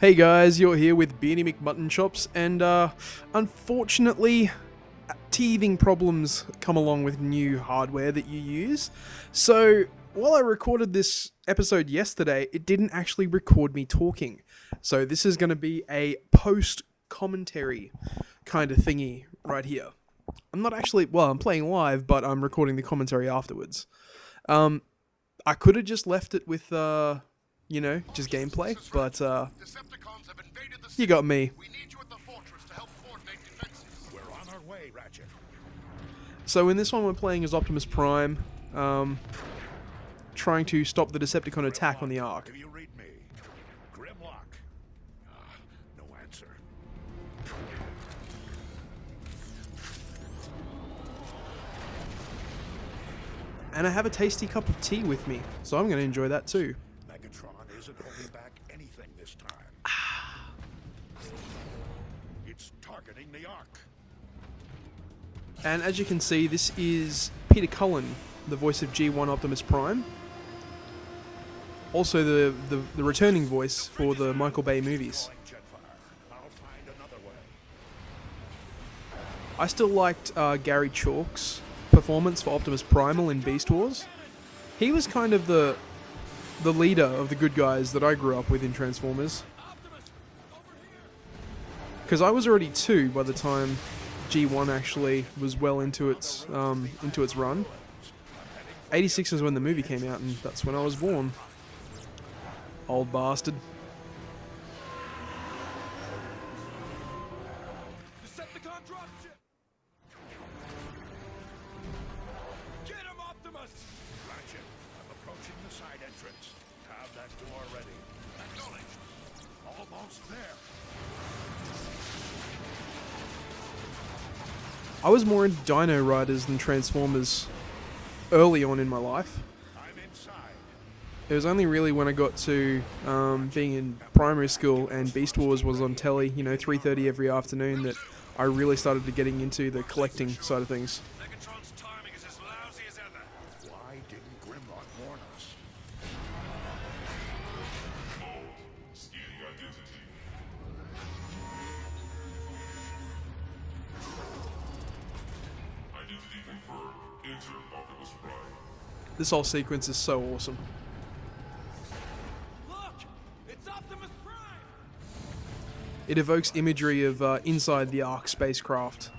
Hey guys, you're here with Beardy McMuttonchops, and unfortunately, teething problems come along with new hardware that you use. So, while I recorded this episode yesterday, it didn't actually record me talking. So this is going to be a post-commentary kind of thingy right here. I'm not actually, well, I'm playing live, but I'm recording the commentary afterwards. I could have just left it with, you know, just gameplay, but you got me. So in this one we're playing as Optimus Prime, trying to stop the Decepticon attack on the Ark. Do you read me? Grimlock. No answer. And I have a tasty cup of tea with me, so I'm going to enjoy that too. Megatron isn't holding back anything this time. It's targeting the Ark. And as you can see, this is Peter Cullen, the voice of G1 Optimus Prime. Also the returning voice for the Michael Bay movies. I'll find another way. I still liked Gary Chalk's performance for Optimus Primal in Beast Wars. He was kind of the leader of the good guys that I grew up with in Transformers. Because I was already 2 by the time G1 actually was well into its run. 86 is when the movie came out, and that's when I was born. Old bastard. Decepticon dropship! Get him, Optimus! Ratchet, I'm approaching the side entrance. Have that door ready. Acknowledged. Almost there. I was more into Dino Riders than Transformers early on in my life. I'm inside. It was only really when I got to being in primary school and Beast Wars was on telly, you know, 3:30 every afternoon, that I really started to getting into the collecting side of things. Megatron's timing is as lousy as ever. Why didn't Grimlock warn us? Identity confirmed. Enter Optimus Prime. This whole sequence is so awesome. Look! It's Optimus Prime! It evokes imagery of inside the Ark spacecraft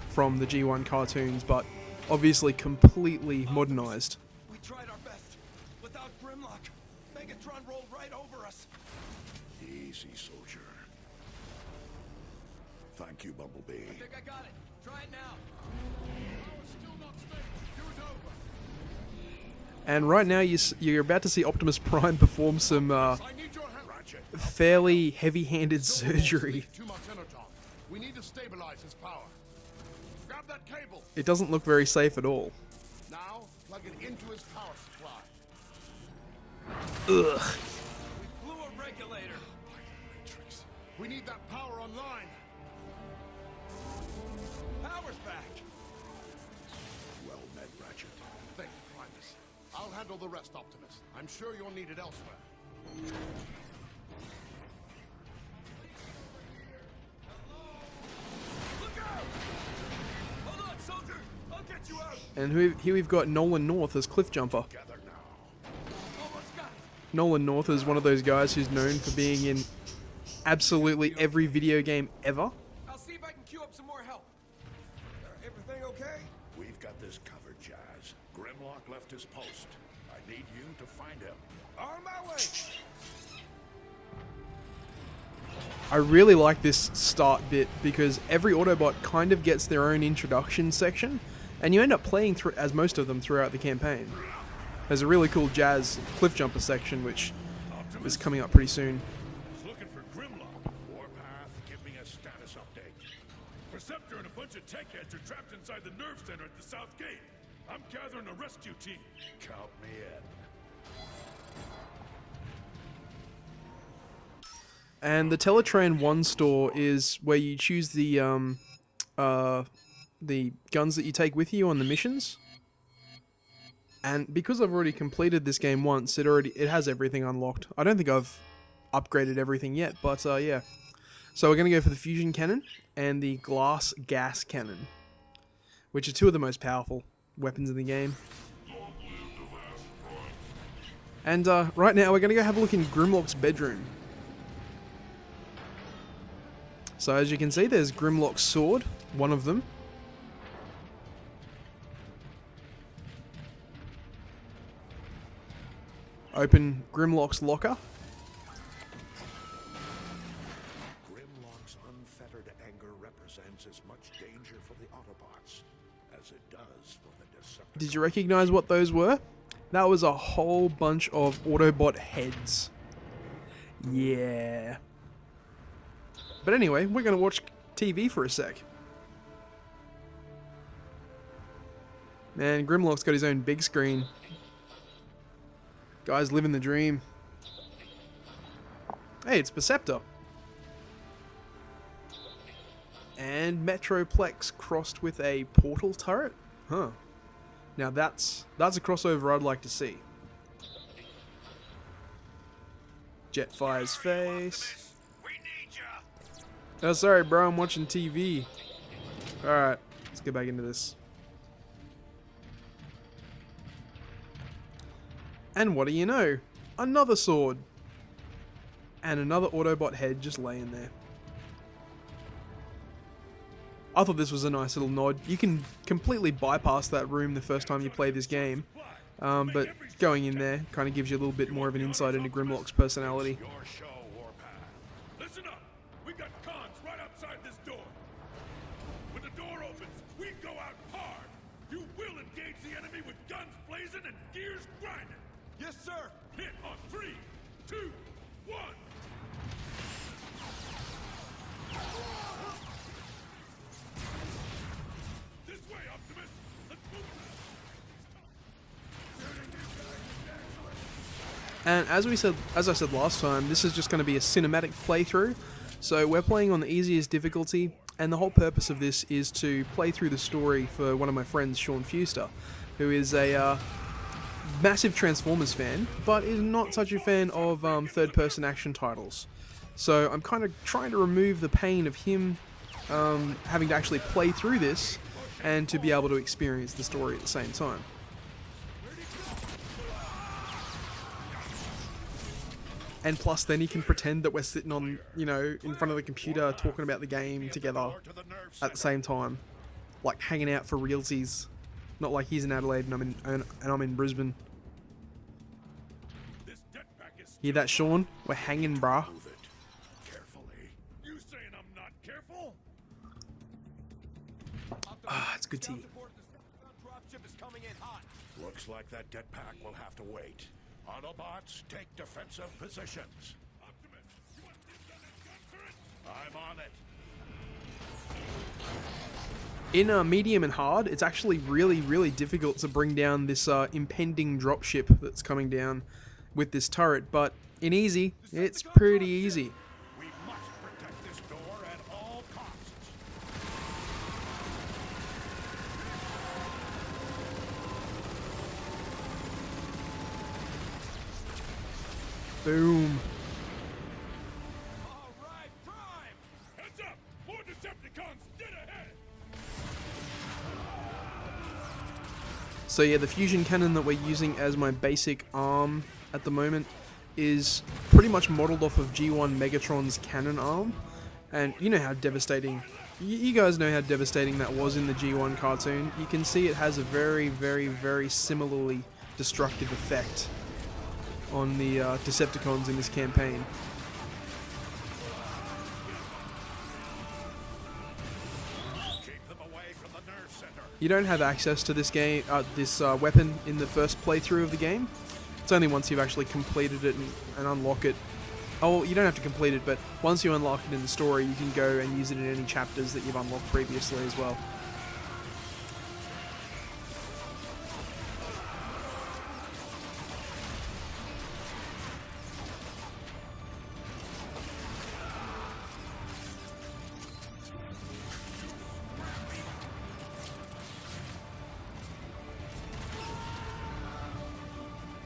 from the G1 cartoons, but obviously completely modernized. We tried our best. Without Grimlock, Megatron rolled right over us. Easy, soldier. Thank you, Bumblebee. I think I got it. Try it now. And right now you're about to see Optimus Prime perform some I need your help. Ratchet. fairly heavy-handed surgery. Too much energon. We need to stabilize his power. Grab that cable. It doesn't look very safe at all. Now, plug it into his power supply. Ugh. We blew a regulator. Matrix. We need that power online. Power's back. Well met, Ratchet. Thank you, Primus. I'll handle the rest, Optimus. I'm sure you'll need it elsewhere. Look out! Hold on, soldier. I'll get you out. And here we've got Nolan North as Cliff Jumper. Gather now. Almost got it. Nolan North is one of those guys who's known for being in absolutely every video game ever. I'll see if I can queue up some more help. Everything okay? We've got this covered, Jazz. Grimlock left his post. I need you to find him. On my way. I really like this start bit because every Autobot kind of gets their own introduction section, and you end up playing through as most of them throughout the campaign. There's a really cool jazz cliff jumper section which is coming up pretty soon. Looking for Grimlock. Warpath, give me a status update. Perceptor and a bunch of tech heads are trapped inside the nerve center at the south gate. I'm gathering a rescue team. Count me in. And the Teletran 1 store is where you choose the guns that you take with you on the missions. And because I've already completed this game once, it has everything unlocked. I don't think I've upgraded everything yet, but yeah. So we're going to go for the fusion cannon and the glass gas cannon, which are two of the most powerful weapons in the game. And right now we're going to go have a look in Grimlock's bedroom. So as you can see, there's Grimlock's sword, one of them. Open Grimlock's locker. Grimlock's unfettered anger represents as much danger for the Autobots as it does for the Decepticons. Did you recognize what those were? That was a whole bunch of Autobot heads. Yeah. But anyway, we're going to watch TV for a sec. Man, Grimlock's got his own big screen. Guys living the dream. Hey, it's Perceptor. And Metroplex crossed with a portal turret? Huh. Now that's a crossover I'd like to see. Jetfire's face. Oh, sorry, bro. I'm watching TV. Alright, let's get back into this. And what do you know? Another sword. And another Autobot head just laying there. I thought this was a nice little nod. You can completely bypass that room the first time you play this game. But going in there kind of gives you a little bit more of an insight into Grimlock's personality. Your show, Warpath. Listen up. We got cons right outside this door. When the door opens, we go out hard. You will engage the enemy with guns blazing and gears grinding. Yes, sir. Hit on 3, 2, 1. This way, Optimus. Let's move it. And as I said last time, this is just going to be a cinematic playthrough. So we're playing on the easiest difficulty, and the whole purpose of this is to play through the story for one of my friends, Sean Fuster, who is a massive Transformers fan, but is not such a fan of third-person action titles. So I'm kind of trying to remove the pain of him having to actually play through this and to be able to experience the story at the same time. And plus then he can pretend that we're sitting on, you know, in front of the computer talking about the game together at the same time. Like hanging out for realsies. Not like he's in Adelaide and I'm in Brisbane. Hear that, Sean? We're hanging, brah. Move it carefully. You saying I'm not careful? Ah, it's good tea. Dropship is coming in hot. Looks like that jetpack will have to wait. Autobots, take defensive positions. Optimus, you want this done in gun turret? I'm on it. In medium and hard, it's actually really difficult to bring down this impending dropship that's coming down with this turret, but in easy, it's pretty easy. We must protect this door at all costs. Boom. All right, prime. Heads up! More Decepticons dead ahead! So yeah, the fusion cannon that we're using as my basic arm at the moment is pretty much modeled off of G1 Megatron's cannon arm. And you know how devastating, you guys know how devastating that was in the G1 cartoon. You can see it has a very similarly destructive effect on the Decepticons in this campaign. Keep them away from the nerve center. You don't have access to this game, this weapon in the first playthrough of the game. It's only once you've actually completed it and unlock it. Oh, well, you don't have to complete it, but once you unlock it in the story, you can go and use it in any chapters that you've unlocked previously as well.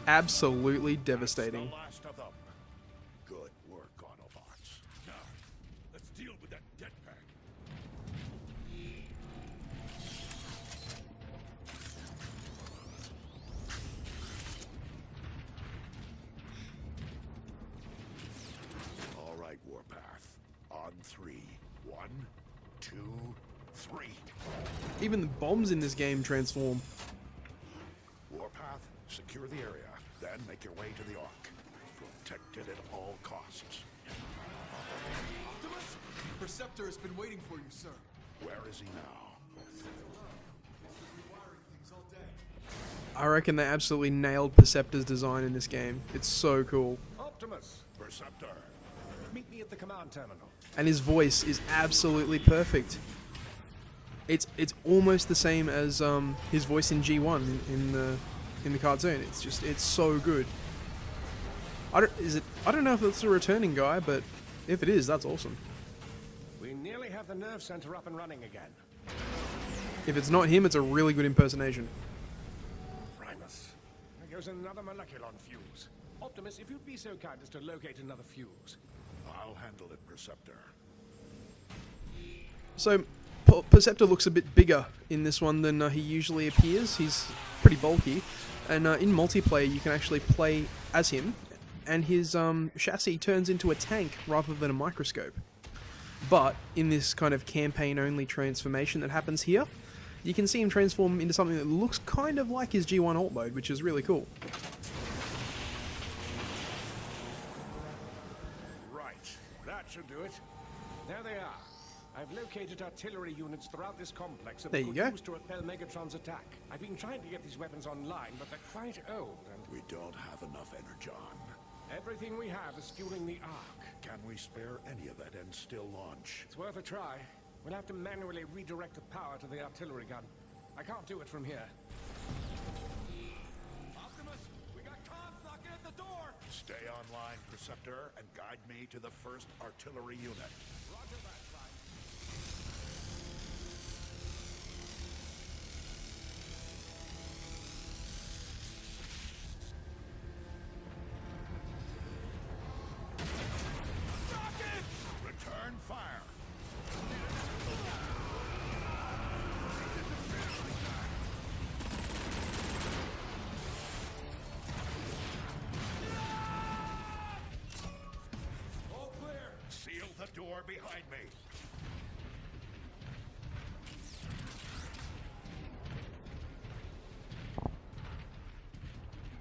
Absolutely devastating. The last of them. Good work. 1, 2, 3. Even the bombs in this game transform. Warpath, secure the area, then make your way to the Ark. Protect it at all costs. Optimus? Perceptor has been waiting for you, sir. Where is he now? Rewiring things all day. I reckon they absolutely nailed Perceptor's design in this game. It's so cool. Optimus, Perceptor. meet me at the command terminal. And his voice is absolutely perfect. It's almost the same as his voice in G1 in the cartoon. It's so good. I don't know if it's a returning guy, but if it is, that's awesome. We nearly have the nerve center up and running again. If it's not him, it's a really good impersonation. Primus, there goes another moleculon fuse. Optimus, if you'd be so kind as to locate another fuse. I'll handle it, Perceptor. So, Perceptor looks a bit bigger in this one than he usually appears. He's pretty bulky, and in multiplayer you can actually play as him, and his chassis turns into a tank rather than a microscope. But in this kind of campaign-only transformation that happens here, you can see him transform into something that looks kind of like his G1 alt mode, which is really cool. Right, that should do it. There they are. I've located artillery units throughout this complex that There we you could go. use to repel Megatron's attack. I've been trying to get these weapons online, but they're quite old, and We don't have enough energon. everything we have is fueling the Ark. Can we spare any of it and still launch? It's worth a try. We'll have to manually redirect the power to the artillery gun. I can't do it from here. Optimus, we got comms knocking at the door. Stay online, Perceptor, and guide me to the first artillery unit. Roger that, Prime. Return fire. All clear. Seal the door behind me.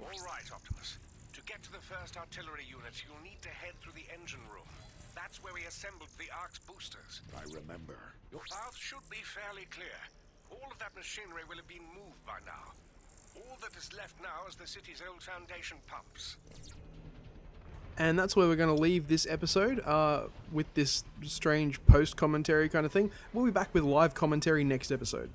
All right, Optimus. To get to the first artillery unit, you'll need to head through the engine room. That's where we assembled the Ark's boosters. I remember. Your path should be fairly clear. All of that machinery will have been moved by now. All that is left now is the city's old foundation pumps. And that's where we're going to leave this episode, with this strange post-commentary kind of thing. We'll be back with live commentary next episode.